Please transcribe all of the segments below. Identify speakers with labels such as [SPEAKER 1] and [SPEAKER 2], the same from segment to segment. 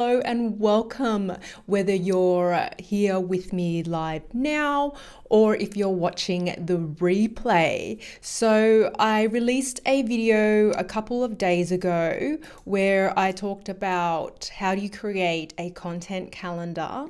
[SPEAKER 1] Hello and welcome, whether you're here with me live now or if you're watching the replay. So I released a video a couple of days ago where I talked about how do you create a content calendar,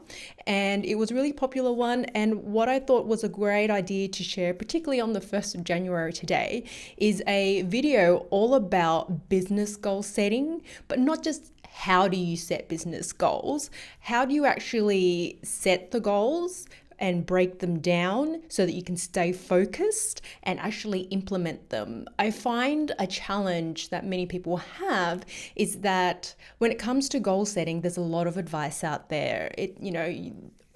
[SPEAKER 1] and it was a really popular one. And what I thought was a great idea to share, particularly on the 1st of January today, is a video all about business goal setting, but not just how do you set business goals? How do you actually set the goals and break them down so that you can stay focused and actually implement them? I find a challenge that many people have is that when it comes to goal setting, there's a lot of advice out there.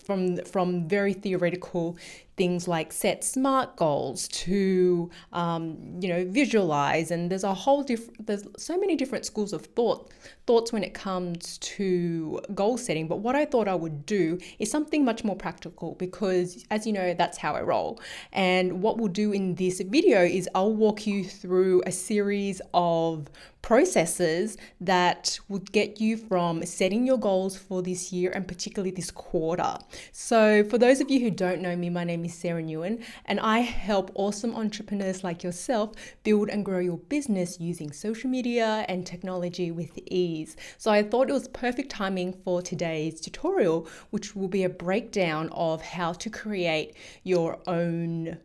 [SPEAKER 1] From very theoretical things like set SMART goals to visualize, and there's so many different schools of thoughts when it comes to goal setting. But what I thought I would do is something much more practical, because as you know, that's how I roll. And what we'll do in this video is I'll walk you through a series of processes that would get you from setting your goals for this year and particularly this quarter. So for those of you who don't know me, my name is Sarah Nguyen, and I help awesome entrepreneurs like yourself build and grow your business using social media and technology with ease. So I thought it was perfect timing for today's tutorial, which will be a breakdown of how to create your own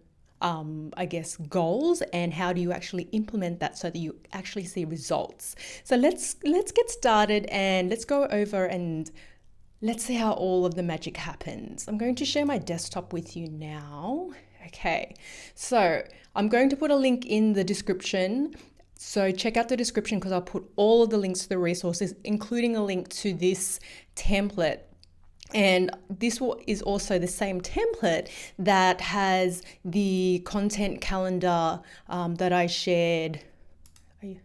[SPEAKER 1] goals, and how do you actually implement that so that you actually see results. So let's get started and let's go over and let's see how all of the magic happens. I'm going to share my desktop with you now. Okay, so I'm going to put a link in the description. So check out the description because I'll put all of the links to the resources, including a link to this template. And this is also the same template that has the content calendar that I shared. Here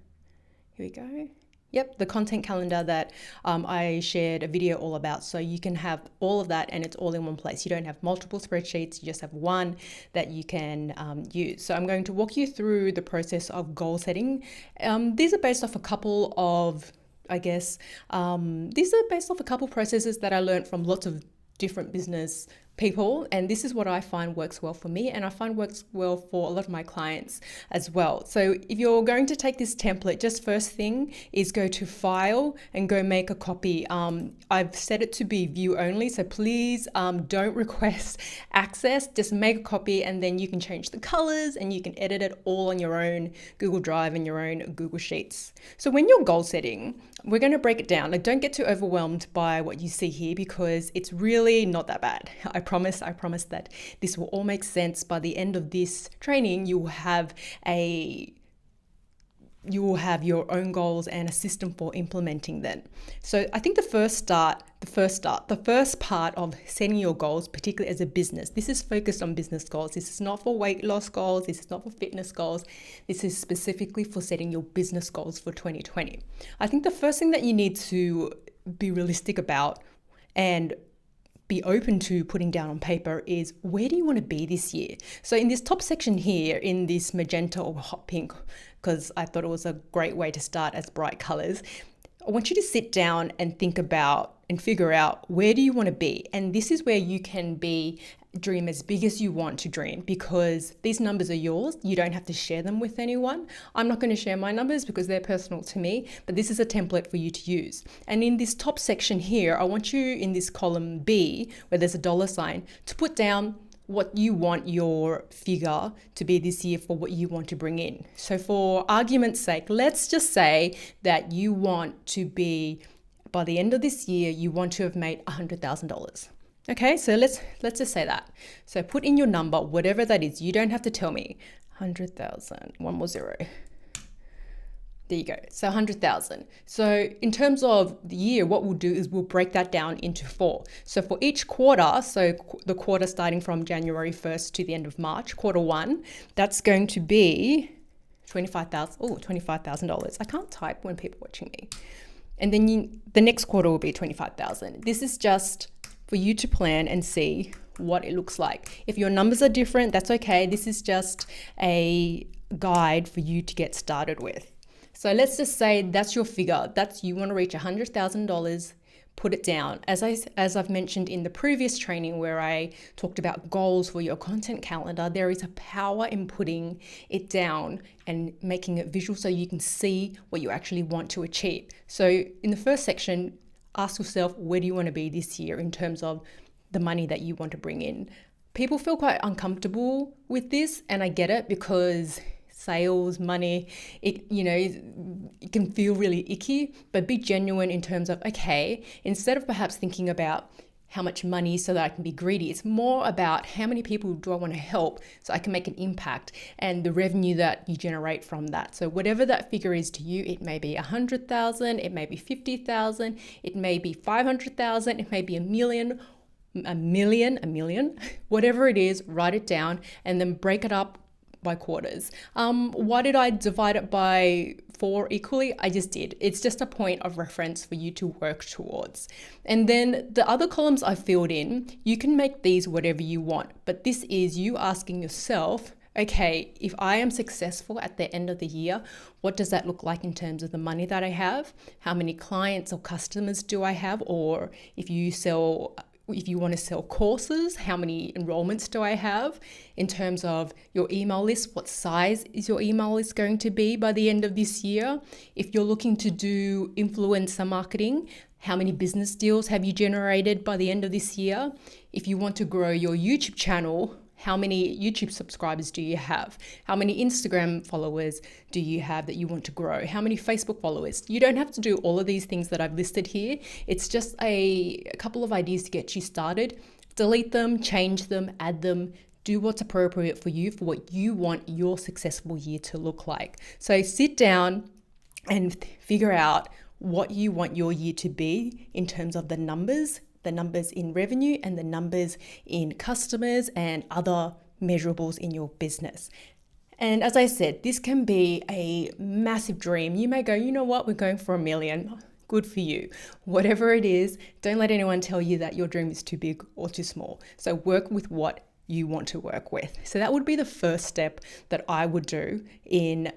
[SPEAKER 1] we go. Yep, the content calendar that I shared a video all about. So you can have all of that and it's all in one place. You don't have multiple spreadsheets, you just have one that you can use. So I'm going to walk you through the process of goal setting. These are based off a couple of processes that I learned from lots of different business people, and this is what I find works well for me, and I find works well for a lot of my clients as well. So if you're going to take this template, just first thing is go to file and go make a copy. I've set it to be view only, so please don't request access, just make a copy, and then you can change the colors and you can edit it all on your own Google Drive and your own Google Sheets. So when you're goal setting, we're going to break it down. Like, don't get too overwhelmed by what you see here because it's really not that bad. I promise that this will all make sense. By the end of this training, you will have your own goals and a system for implementing them. So I think the first part of setting your goals, particularly as a business, this is focused on business goals. This is not for weight loss goals. This is not for fitness goals. This is specifically for setting your business goals for 2020. I think the first thing that you need to be realistic about and be open to putting down on paper is, where do you want to be this year? So in this top section here, in this magenta or hot pink, because I thought it was a great way to start as bright colors, I want you to sit down and think about and figure out, where do you want to be? And this is where you can dream as big as you want to dream, because these numbers are yours. You don't have to share them with anyone. I'm not going to share my numbers because they're personal to me, but this is a template for you to use. And in this top section here, I want you, in this column B, where there's a dollar sign, to put down what you want your figure to be this year for what you want to bring in. So for argument's sake, let's just say that you want to be, by the end of this year, you want to have made $100,000. Okay, so let's just say that. So put in your number, whatever that is. You don't have to tell me. 100,000, one more zero. There you go. So 100,000. So in terms of the year, what we'll do is we'll break that down into 4. So for each quarter, so the quarter starting from January 1st to the end of March, quarter 1, that's going to be $25,000. I can't type when people are watching me. And then the next quarter will be 25,000. This is just for you to plan and see what it looks like. If your numbers are different, that's okay. This is just a guide for you to get started with. So let's just say that's your figure. You want to reach $100,000 put it down. As I've mentioned in the previous training where I talked about goals for your content calendar, there is a power in putting it down and making it visual so you can see what you actually want to achieve. So in the first section, ask yourself, where do you want to be this year in terms of the money that you want to bring in? People feel quite uncomfortable with this, and I get it, because sales, money, it can feel really icky, but be genuine in terms of, okay, instead of perhaps thinking about how much money so that I can be greedy, it's more about how many people do I want to help so I can make an impact, and the revenue that you generate from that. So whatever that figure is to you, it may be 100,000, it may be 50,000, it may be 500,000, it may be a million, whatever it is, write it down and then break it up by quarters. Why did I divide it by 4 equally? I just did. It's just a point of reference for you to work towards. And then the other columns I filled in, you can make these whatever you want, but this is you asking yourself, okay, if I am successful at the end of the year, what does that look like in terms of the money that I have? How many clients or customers do I have? Or if you want to sell courses, how many enrollments do I have? In terms of your email list, what size is your email list going to be by the end of this year? If you're looking to do influencer marketing, how many business deals have you generated by the end of this year? If you want to grow your YouTube channel, how many YouTube subscribers do you have? How many Instagram followers do you have that you want to grow? How many Facebook followers? You don't have to do all of these things that I've listed here. It's just a couple of ideas to get you started. Delete them, change them, add them, do what's appropriate for you, for what you want your successful year to look like. So sit down and figure out what you want your year to be in terms of the numbers in revenue and the numbers in customers and other measurables in your business. And as I said, this can be a massive dream. You may go, you know what, we're going for $1 million. Good for you. Whatever it is, don't let anyone tell you that your dream is too big or too small. So work with what you want to work with. So that would be the first step that I would do in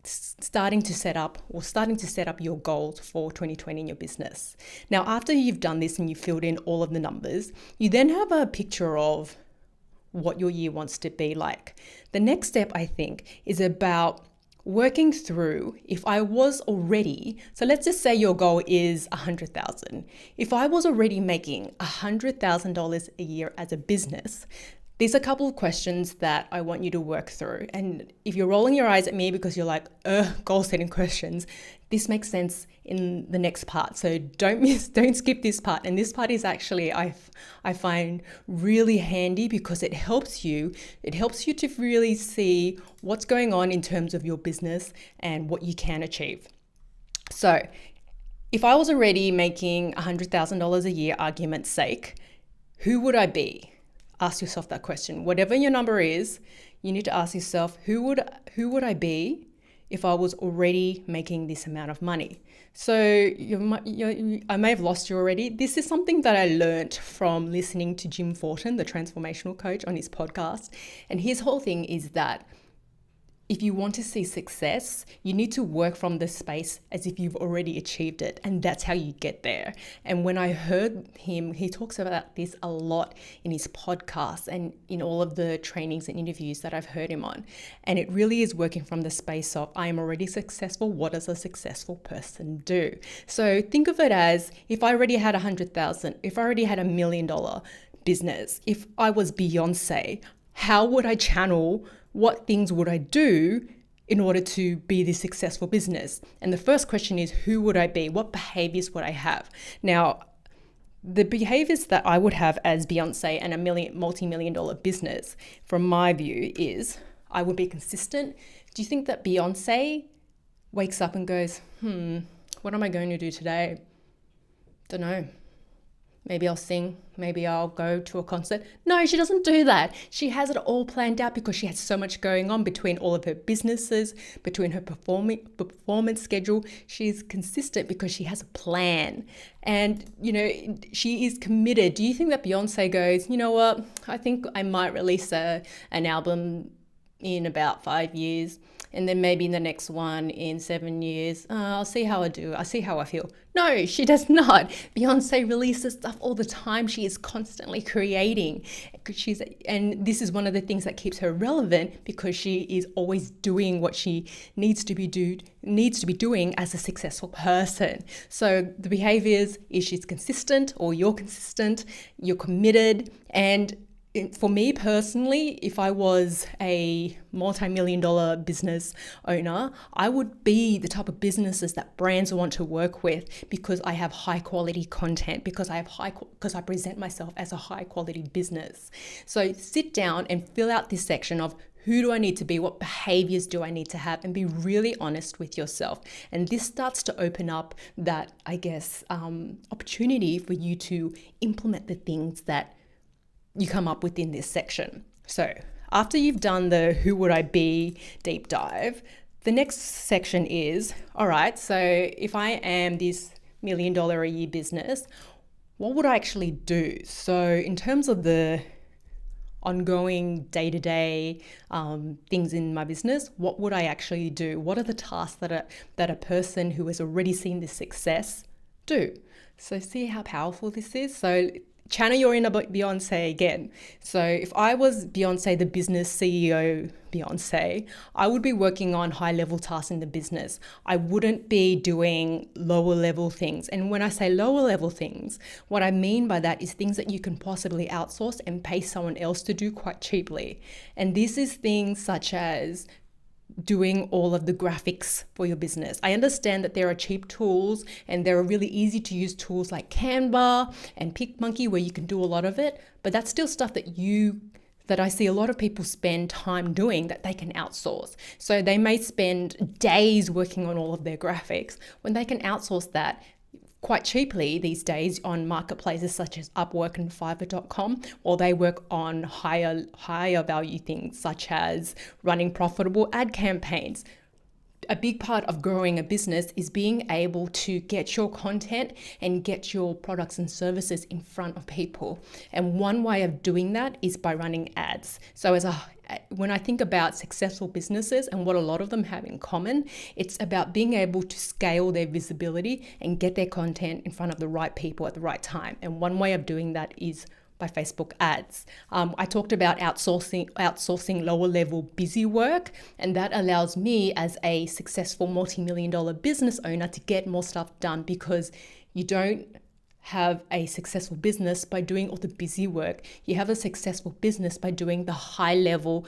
[SPEAKER 1] starting to set up your goals for 2020 in your business. Now, after you've done this and you've filled in all of the numbers, you then have a picture of what your year wants to be like. The next step, I think, is about working through, if I was already, so let's just say your goal is 100,000. If I was already making $100,000 a year as a business, there's a couple of questions that I want you to work through. And if you're rolling your eyes at me because you're like, goal setting questions, this makes sense in the next part. So don't skip this part. And this part is actually, I find really handy because it helps you to really see what's going on in terms of your business and what you can achieve. So if I was already making $100,000 a year, argument's sake, who would I be? Ask yourself that question. Whatever your number is, you need to ask yourself, who would I be if I was already making this amount of money? So I may have lost you already. This is something that I learned from listening to Jim Fortin, the transformational coach, on his podcast. And his whole thing is that if you want to see success, you need to work from the space as if you've already achieved it. And that's how you get there. And when I heard him, he talks about this a lot in his podcast and in all of the trainings and interviews that I've heard him on. And it really is working from the space of, I am already successful. What does a successful person do? So think of it as, if I already had 100,000, if I already had $1 million business, if I was Beyonce, how would I channel, what things would I do in order to be this successful business? And the first question is, who would I be? What behaviors would I have? Now, the behaviors that I would have as Beyonce and a multi-million dollar business, from my view, is I would be consistent. Do you think that Beyonce wakes up and goes, what am I going to do today? Don't know. Maybe I'll sing, maybe I'll go to a concert. No, she doesn't do that. She has it all planned out because she has so much going on between all of her businesses, between her performance schedule. She's consistent because she has a plan. And, she is committed. Do you think that Beyonce goes, you know what, I think I might release an album in about 5 years, and then maybe in the next one in 7 years. I'll see how I do. I'll see how I feel. No, she does not. Beyonce releases stuff all the time. She is constantly creating. And this is one of the things that keeps her relevant, because she is always doing what she needs to be doing as a successful person. So the behaviors is she's consistent, or you're consistent, you're committed. And for me personally, if I was a multi-million-dollar business owner, I would be the type of businesses that brands want to work with, because I have high quality content, because I present myself as a high quality business. So sit down and fill out this section of who do I need to be? What behaviors do I need to have? And be really honest with yourself. And this starts to open up that, opportunity for you to implement the things that you come up with in this section. So after you've done the who would I be deep dive, the next section is, all right, so if I am this $1 million a year business, what would I actually do? So in terms of the ongoing day-to-day things in my business, what would I actually do? What are the tasks that a person who has already seen this success do? So see how powerful this is? So channel your inner Beyonce again. So if I was Beyonce, the business CEO Beyonce, I would be working on high level tasks in the business. I wouldn't be doing lower level things. And when I say lower level things, what I mean by that is things that you can possibly outsource and pay someone else to do quite cheaply. And this is things such as doing all of the graphics for your business. I understand that there are cheap tools and there are really easy to use tools like Canva and PicMonkey where you can do a lot of it, but that's still stuff that I see a lot of people spend time doing that they can outsource. So they may spend days working on all of their graphics when they can outsource that quite cheaply these days on marketplaces such as Upwork and Fiverr.com, or they work on higher value things such as running profitable ad campaigns. A big part of growing a business is being able to get your content and get your products and services in front of people. And one way of doing that is by running ads. So when I think about successful businesses and what a lot of them have in common, it's about being able to scale their visibility and get their content in front of the right people at the right time. And one way of doing that is by Facebook ads. I talked about outsourcing lower level busy work, and that allows me as a successful multi-million-dollar business owner to get more stuff done, because you don't have a successful business by doing all the busy work. You have a successful business by doing the high level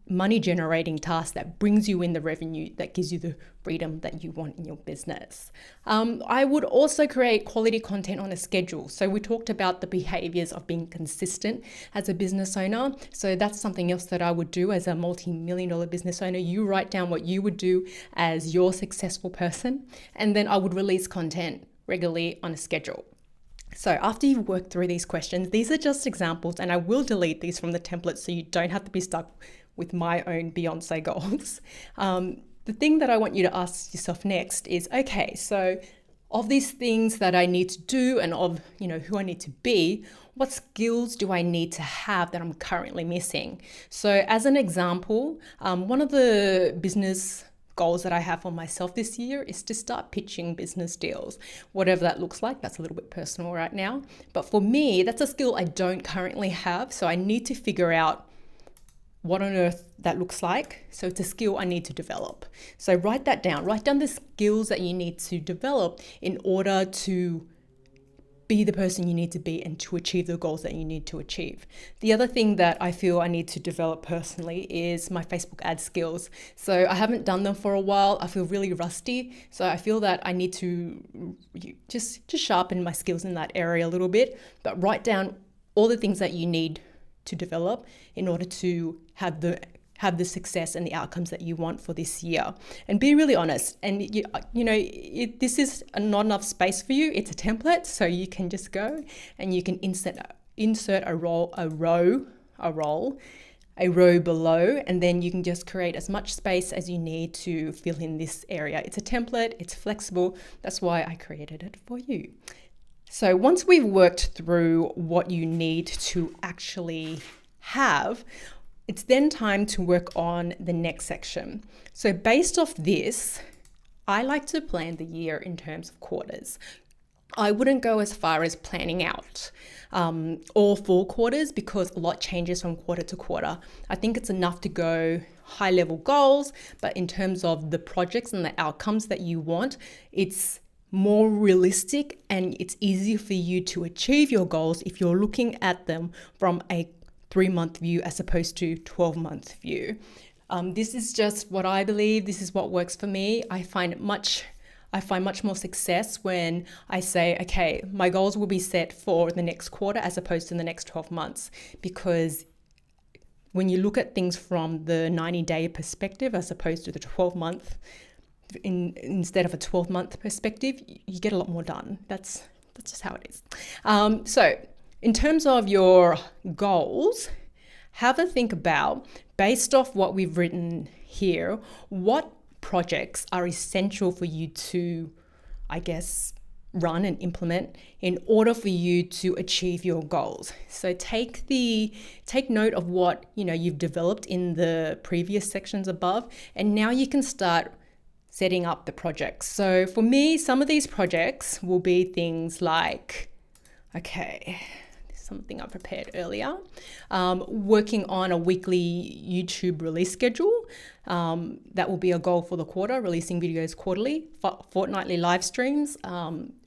[SPEAKER 1] money generating task that brings you in the revenue, that gives you the freedom that you want in your business. I would also create quality content on a schedule. So we talked about the behaviors of being consistent as a business owner. So that's something else that I would do as a multi-million-dollar business owner. You write down what you would do as your successful person, and then I would release content regularly on a schedule. So after you've worked through these questions, these are just examples, and I will delete these from the template so you don't have to be stuck with my own Beyonce goals. The thing that I want you to ask yourself next is, okay, so of these things that I need to do and of who I need to be, what skills do I need to have that I'm currently missing? So as an example, one of the business goals that I have for myself this year is to start pitching business deals, whatever that looks like. That's a little bit personal right now. But for me, that's a skill I don't currently have. So I need to figure out what on earth that looks like. So it's a skill I need to develop. So write that down. Write down the skills that you need to develop in order to be the person you need to be and to achieve the goals that you need to achieve. The other thing that I feel I need to develop personally is my Facebook ad skills. So I haven't done them for a while. I feel really rusty. So I feel that I need to just sharpen my skills in that area a little bit, but write down all the things that you need to develop in order to have the success and the outcomes that you want for this year. And be really honest. And this is not enough space for you. It's a template, so you can just go and you can insert a row below, and then you can just create as much space as you need to fill in this area. It's a template, it's flexible. That's why I created it for you. So once we've worked through what you need to actually have, It's then time to work on the next section. So based off this, I like to plan the year in terms of quarters. I wouldn't go as far as planning out all 4 quarters because a lot changes from quarter to quarter. I think it's enough to go high level goals, but in terms of the projects and the outcomes that you want, it's more realistic and it's easier for you to achieve your goals if you're looking at them from a 3-month view as opposed to 12-month view. This is just what I believe. This is what works for me. I find much more success when I say, okay, my goals will be set for the next quarter as opposed to the next 12 months. Because when you look at things from the 90-day perspective as opposed to the 12-month, instead of a 12-month perspective, you get a lot more done. That's just how it is. So in terms of your goals, have a think about, based off what we've written here, what projects are essential for you to, I guess, run and implement in order for you to achieve your goals. So take note of what you've developed in the previous sections above, and now you can start setting up the projects. So for me, some of these projects will be things like, okay, something I prepared earlier, working on a weekly YouTube release schedule. That will be a goal for the quarter, releasing videos quarterly, fortnightly live streams,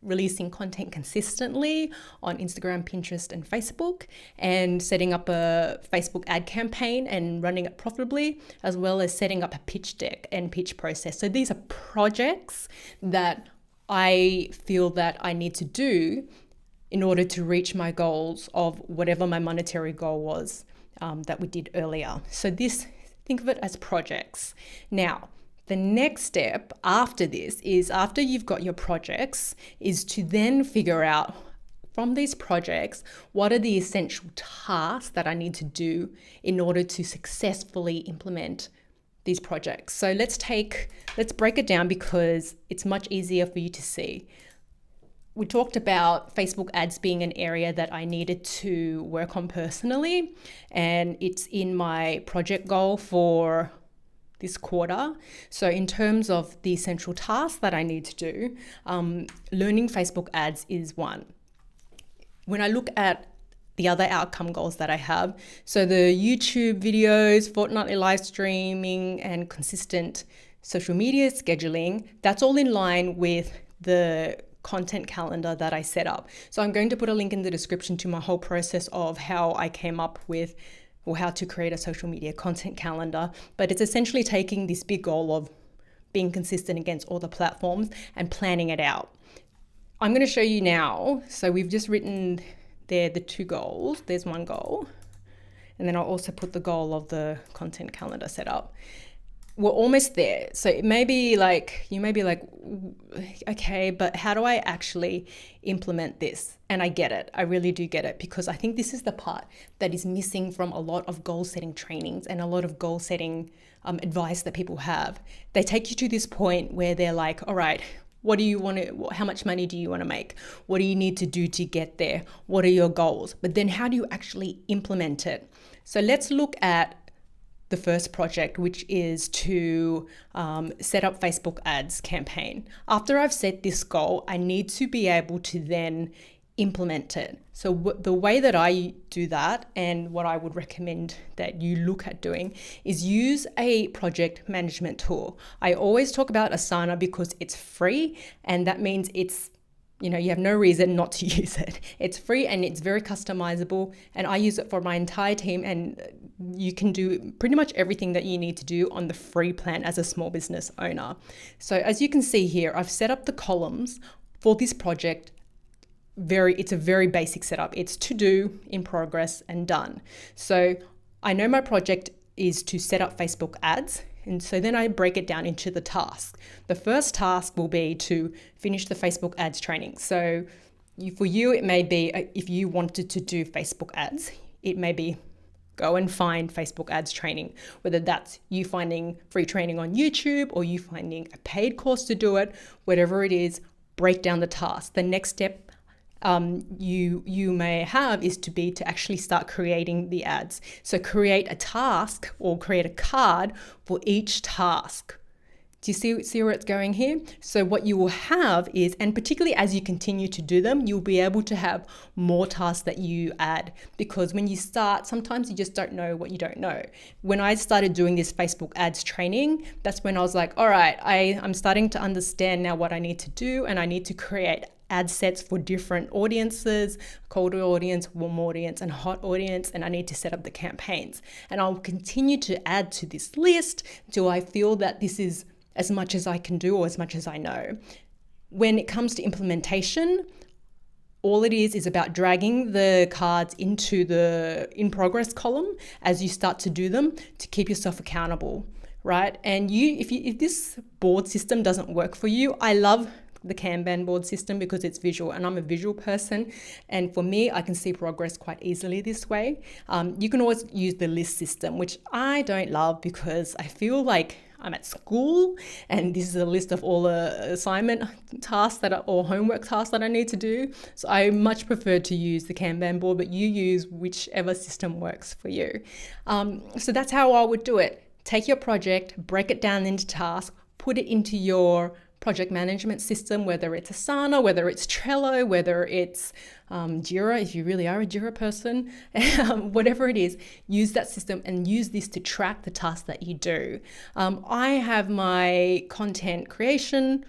[SPEAKER 1] releasing content consistently on Instagram, Pinterest, and Facebook, and setting up a Facebook ad campaign and running it profitably, as well as setting up a pitch deck and pitch process. So these are projects that I feel that I need to do in order to reach my goals of whatever my monetary goal was that we did earlier. So think of it as projects. Now, the next step after this is, after you've got your projects, is to then figure out from these projects, what are the essential tasks that I need to do in order to successfully implement these projects. So let's break it down because it's much easier for you to see. We talked about Facebook ads being an area that I needed to work on personally, and it's in my project goal for this quarter. So in terms of the essential tasks that I need to do, learning Facebook ads is one. When I look at the other outcome goals that I have, so the YouTube videos, fortnightly live streaming, and consistent social media scheduling, that's all in line with the content calendar that I set up. So I'm going to put a link in the description to my whole process of how I came up with, or how to create a social media content calendar. But it's essentially taking this big goal of being consistent against all the platforms and planning it out. I'm going to show you now. So we've just written there the 2 goals. There's one goal. And then I'll also put the goal of the content calendar set up. We're almost there. So you may be like, okay, but how do I actually implement this? And I get it. I really do get it, because I think this is the part that is missing from a lot of goal setting trainings and a lot of goal setting advice that people have. They take you to this point where they're like, all right, what do you want to, how much money do you want to make? What do you need to do to get there? What are your goals? But then how do you actually implement it? So let's look at the first project, which is to set up Facebook ads campaign. After I've set this goal, I need to be able to then implement it. So the way that I do that, and what I would recommend that you look at doing, is use a project management tool. I always talk about Asana because it's free, and that means it's, you have no reason not to use it. It's free and it's very customizable, and I use it for my entire team, and you can do pretty much everything that you need to do on the free plan as a small business owner. So as you can see here, I've set up the columns for this project. It's a very basic setup. It's to do, in progress, and done. So I know my project is to set up Facebook ads. And so then I break it down into the tasks. The first task will be to finish the Facebook ads training. So for you, it may be, if you wanted to do Facebook ads, it may be go and find Facebook ads training, whether that's you finding free training on YouTube or you finding a paid course to do it, whatever it is, break down the task. The next step you may have is to actually start creating the ads. So create a task or create a card for each task. Do you see where it's going here? So what you will have is, and particularly as you continue to do them, you'll be able to have more tasks that you add, because when you start, sometimes you just don't know what you don't know. When I started doing this Facebook ads training, that's when I was like, all right, I'm starting to understand now what I need to do, and I need to create ad sets for different audiences, cold audience, warm audience, and hot audience, and I need to set up the campaigns. And I'll continue to add to this list till I feel that this is as much as I can do or as much as I know. When it comes to implementation, all it is about dragging the cards into the in progress column as you start to do them to keep yourself accountable, right? And if this board system doesn't work for you, I love the Kanban board system because it's visual, and I'm a visual person, and for me, I can see progress quite easily this way. You can always use the list system, which I don't love because I feel like I'm at school and this is a list of all the assignment tasks or homework tasks that I need to do. So I much prefer to use the Kanban board, but you use whichever system works for you. So that's how I would do it. Take your project, break it down into tasks, put it into your project management system, whether it's Asana, whether it's Trello, whether it's Jira, if you really are a Jira person, whatever it is, use that system and use this to track the tasks that you do. I have my content creation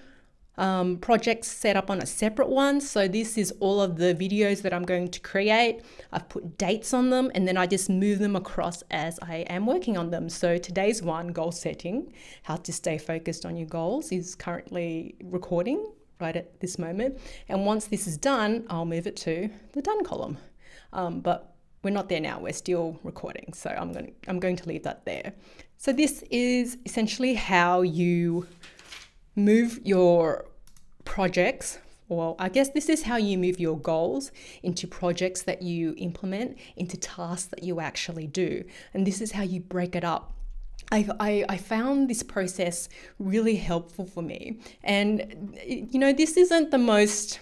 [SPEAKER 1] projects set up on a separate one. So this is all of the videos that I'm going to create. I've put dates on them, and then I just move them across as I am working on them. So today's one, goal setting, how to stay focused on your goals, is currently recording right at this moment. And once this is done, I'll move it to the done column. But we're not there now, we're still recording. So I'm going to leave that there. So this is essentially how you move your projects, or I guess this is how you move your goals into projects that you implement, into tasks that you actually do. And this is how you break it up. I found this process really helpful for me. And, this isn't the most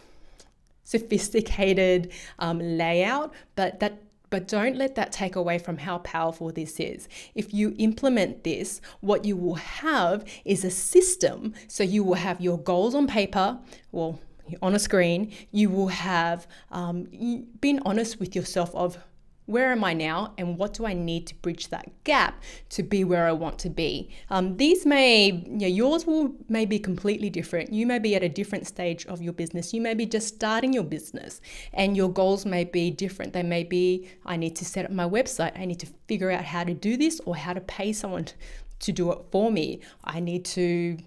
[SPEAKER 1] sophisticated layout, but don't let that take away from how powerful this is. If you implement this, what you will have is a system. So you will have your goals on paper, well, on a screen. You will have been honest with yourself of, where am I now and what do I need to bridge that gap to be where I want to be? Yours may be completely different. You may be at a different stage of your business. You may be just starting your business and your goals may be different. They may be, I need to set up my website. I need to figure out how to do this or how to pay someone to do it for me. I need to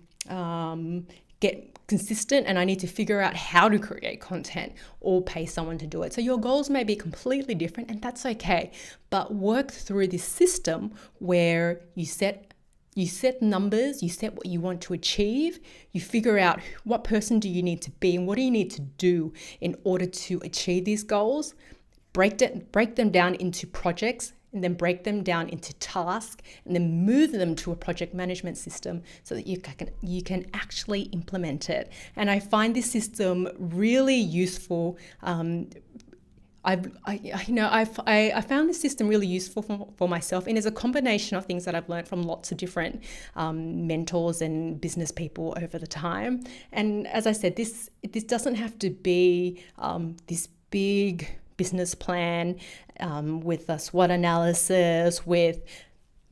[SPEAKER 1] get consistent and I need to figure out how to create content or pay someone to do it. So your goals may be completely different, and that's okay. But work through this system where you set numbers, you set what you want to achieve, you figure out what person do you need to be and what do you need to do in order to achieve these goals. Break them down into projects, and then break them down into tasks, and then move them to a project management system so that you can actually implement it. And I find this system really useful. I found this system really useful for myself, and it's a combination of things that I've learned from lots of different mentors and business people over the time. And as I said, this doesn't have to be this big business plan with a SWOT analysis, with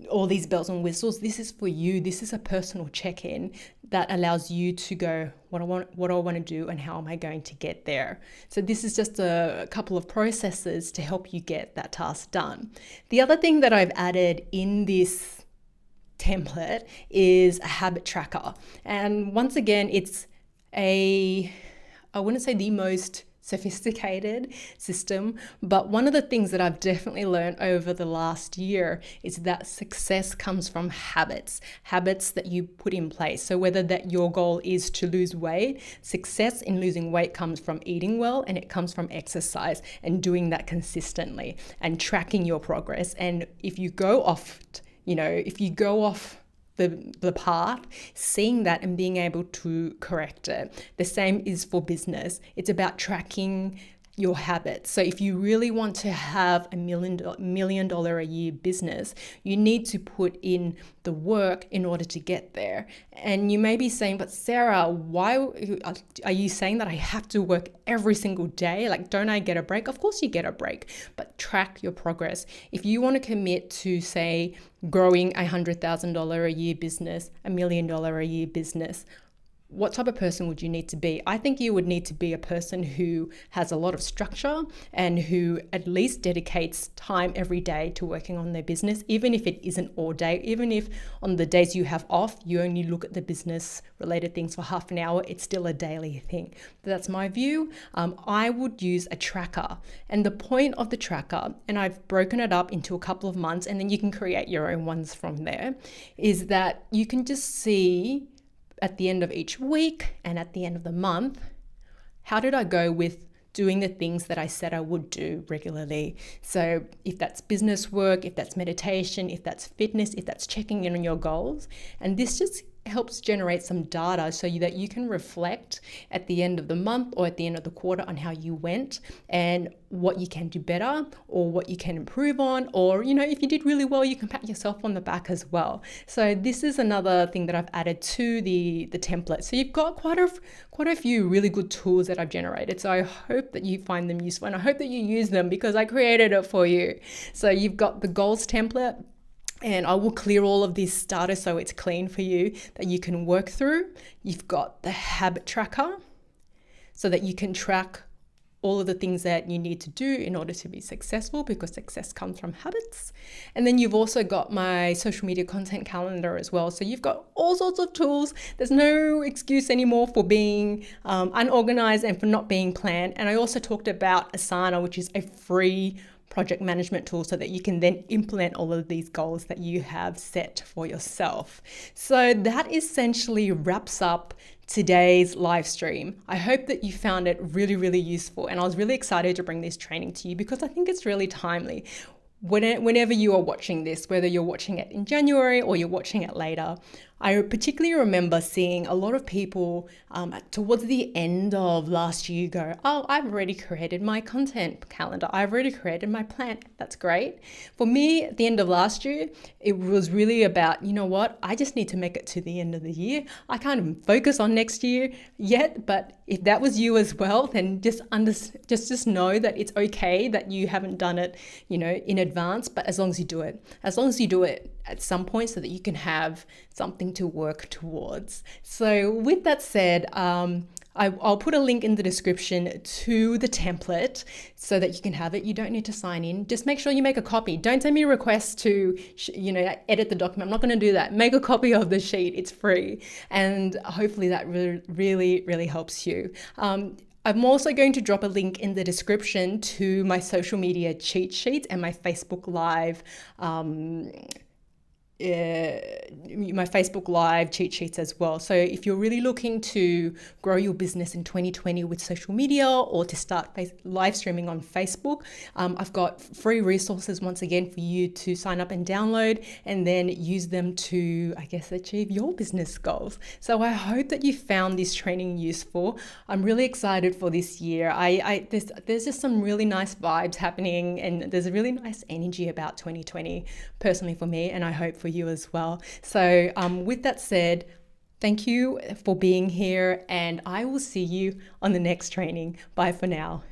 [SPEAKER 1] all these bells and whistles. This is for you. This is a personal check-in that allows you to go, what do I want to do and how am I going to get there? So this is just a couple of processes to help you get that task done. The other thing that I've added in this template is a habit tracker. And once again, it's I wouldn't say the most sophisticated system, but one of the things that I've definitely learned over the last year is that success comes from habits that you put in place. So whether that your goal is to lose weight, success in losing weight comes from eating well, and it comes from exercise and doing that consistently and tracking your progress. And if you go off the path, seeing that and being able to correct it. The same is for business. It's about tracking your habits. So if you really want to have a million dollar a year business, you need to put in the work in order to get there. And you may be saying, but Sarah, why are you saying that I have to work every single day? Like, don't I get a break? Of course you get a break, but track your progress. If you want to commit to, say, growing $100,000 a year business, $1 million a year business, what type of person would you need to be? I think you would need to be a person who has a lot of structure and who at least dedicates time every day to working on their business, even if it isn't all day, even if on the days you have off, you only look at the business related things for half an hour, it's still a daily thing. But that's my view. I would use a tracker. And the point of the tracker, and I've broken it up into a couple of months, and then you can create your own ones from there, is that you can just see at the end of each week and at the end of the month, how did I go with doing the things that I said I would do regularly? So if that's business work, if that's meditation, if that's fitness, if that's checking in on your goals. And this just helps generate some data so that you can reflect at the end of the month or at the end of the quarter on how you went and what you can do better or what you can improve on, or, you know, if you did really well, you can pat yourself on the back as well. So this is another thing that I've added to the template. So you've got quite a few really good tools that I've generated. So I hope that you find them useful, and I hope that you use them because I created it for you. So you've got the goals template, and I will clear all of this data so it's clean for you that you can work through. You've got the habit tracker so that you can track all of the things that you need to do in order to be successful, because success comes from habits. And then you've also got my social media content calendar as well. So you've got all sorts of tools. There's no excuse anymore for being unorganized and for not being planned. And I also talked about Asana, which is a free project management tool so that you can then implement all of these goals that you have set for yourself. So that essentially wraps up today's live stream. I hope that you found it really, really useful, and I was really excited to bring this training to you because I think it's really timely. Whenever you are watching this, whether you're watching it in January or you're watching it later, I particularly remember seeing a lot of people towards the end of last year go, oh, I've already created my content calendar. I've already created my plan. That's great. For me, at the end of last year, it was really about, you know what, I just need to make it to the end of the year. I can't focus on next year yet, but if that was you as well, then just know that it's okay that you haven't done it, you know, in advance, but as long as you do it at some point so that you can have something to work towards. So with that said, I'll put a link in the description to the template so that you can have it. You don't need to sign in. Just make sure you make a copy. Don't send me requests to, edit the document. I'm not going to do that. Make a copy of the sheet. It's free. And hopefully that really, really helps you. I'm also going to drop a link in the description to my social media cheat sheets and my Facebook Live cheat sheets as well. So if you're really looking to grow your business in 2020 with social media or to start live streaming on Facebook, I've got free resources once again for you to sign up and download and then use them to, I guess, achieve your business goals. So I hope that you found this training useful. I'm really excited for this year. There's just some really nice vibes happening, and there's a really nice energy about 2020 personally for me, and I hope for you as well. So with that said, thank you for being here, and I will see you on the next training. Bye for now.